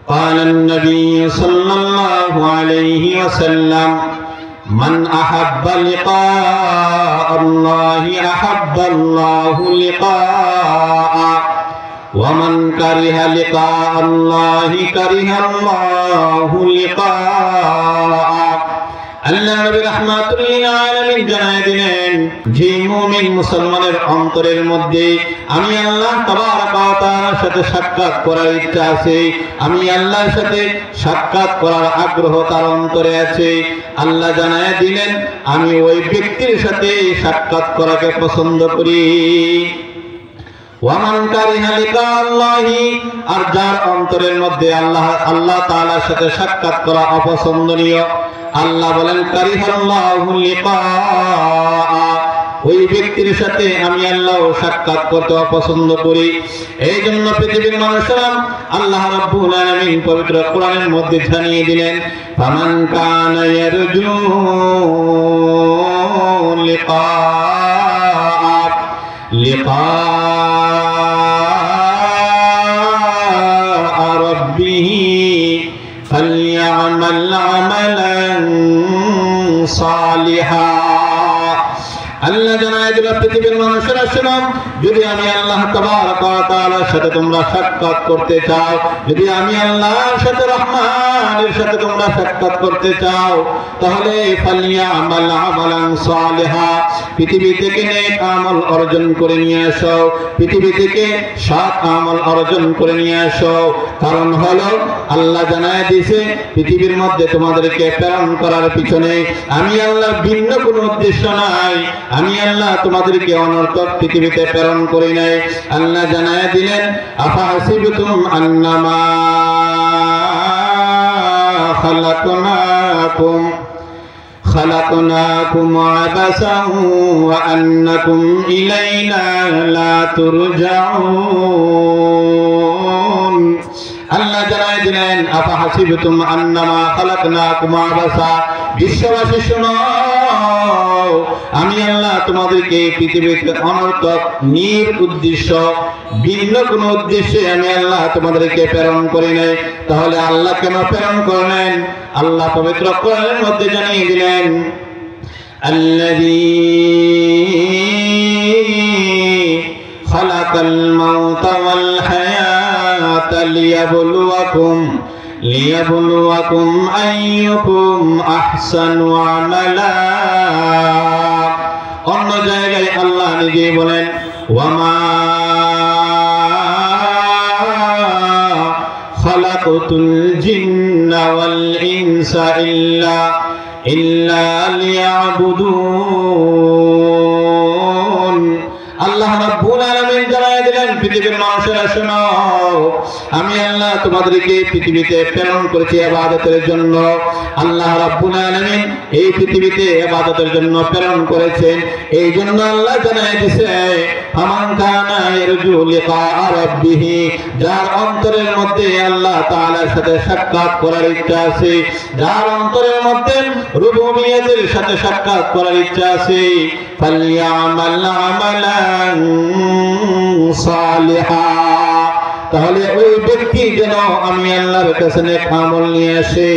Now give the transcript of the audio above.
قال النبي صلى الله عليه وسلم من أحب لقاء الله أحب الله لقاءه ومن كره لقاء الله كره الله لقاءه আল্লাহ নবী রাহমাতুল লিল আলামিন জানায় দিলেন, যে মুমিন মুসলমানের অন্তরের মধ্যে আমি আল্লাহ তাবারক ওয়া তাআলার সাথে সাক্ষাৎ করার ইচ্ছা আছে, আমি আল্লাহর সাথে সাক্ষাৎ করার আগ্রহ তার অন্তরে আছে, আল্লাহ জানায় দিলেন আমি ওই ব্যক্তির সাথে সাক্ষাৎ করাকে পছন্দ করি। ওয়ামান কারিহা লিকা আল্লাহি, আর যার অন্তরের মধ্যে আল্লাহ তাআলার সাথে সাক্ষাৎ করা অপছন্দনীয়, আল্লাহ বলেন কারিহাল্লাহু লিকা, ওই ব্যক্তির সাথে আমি আল্লাহ সাক্ষাৎ করতে অপছন্দ করি। এই জন্য পৃথিবীর মানুষেরা আল্লাহ রাব্বুল আলামিন পবিত্র কোরআনের মধ্যে জানিয়ে দিলেন, ফামান কানা ইয়ারজু লিকা রাব্বিহি ফালইআমাল আমালান সালিহা। আল্লাহ জানায় দিল, পৃথিবীর মানুষেরা শোনো, যদি আমি আল্লাহ তাবারক ওয়া তাআলার সাথে তোমরা সাক্ষাৎ করতে চাও, যদি আমি আল্লাহর সাথে রহমানের সাথে তোমরা সাক্ষাৎ করতে চাও, তাহলে ফালিয়ামাল আমালান সালিহা, পৃথিবী থেকে নেক আমল অর্জন করে নিয়ে আসো, পৃথিবী থেকে সৎ আমল অর্জন করে নিয়ে আসো। কারণ হলো আল্লাহ জানায় দিয়েছে পৃথিবীর মধ্যে তোমাদেরকে প্রেরণ করার পিছনে আমি আল্লাহর ভিন্ন কোনো উদ্দেশ্য নাই, আমি আল্লাহ তোমাদেরকে অনর্থক পৃথিবীতে প্রেরণ করি নাই। আল্লাহ জানায় দিলেন, আফাহাসিবতুম আন্নামা খালাকনাকুম আবাসান ওয়া আন্নাকুম ইলাইনা লা তুরজাউন। আল্লাহ জানায় দিলেন, আফাহাসিবতুম আন্নামা খালাকনাকুম আবাসা, বিশ্ববাসী শোনো, আমি আল্লাহ তোমাদেরকে পৃথিবীতে অনর্থক নিরুদ্দেশ্য ভিন্ন কোন উদ্দেশ্যে আমি আল্লাহ তোমাদেরকে প্রেরণ করি নাই। তাহলে আল্লাহ কেন প্রেরণ করলেন? আল্লাহ পবিত্র কোরআনের মধ্যে জানিয়ে দিলেন, আল্লাযী খালাকাল মাউতা ওয়াল হায়াতা লিয়াবলুয়াকুম আইয়ুকুম আহসানু আমালা। অন্য জায়গায় আল্লাহ নিজে বলেন, ওয়ামা খালাকতুল জিন্না ওয়াল ইনসা ইল্লা লিয়াবুদুন। আল্লাহ রাব্বুল আলামিন জানায় দিলেন, পৃথিবীর মানুষেরা শোনো, আমি আল্লাহ তোমাদেরকে পৃথিবীতে প্রেরণ করেছি ইবাদতের জন্য। আল্লাহ রাব্বুল আলামিন এই পৃথিবীতে ইবাদতের জন্য প্রেরণ করেছেন। এই জন্য আল্লাহ জানায় দিয়েছে, ফামান কানা ইয়ারজু লিকা রাব্বিহি, যার অন্তরের মধ্যে আল্লাহ তাআলার সাথে সাক্ষাৎ করার ইচ্ছা আছে, যার অন্তরের মধ্যে রুবুবিয়তের সাথে সাক্ষাৎ করার ইচ্ছা আছে, ফালইআমাল আমালান সালিহা, তাহলে ওই ব্যক্তি যেন আমি আল্লাহর কাছে নেক আমল নিয়ে আসে।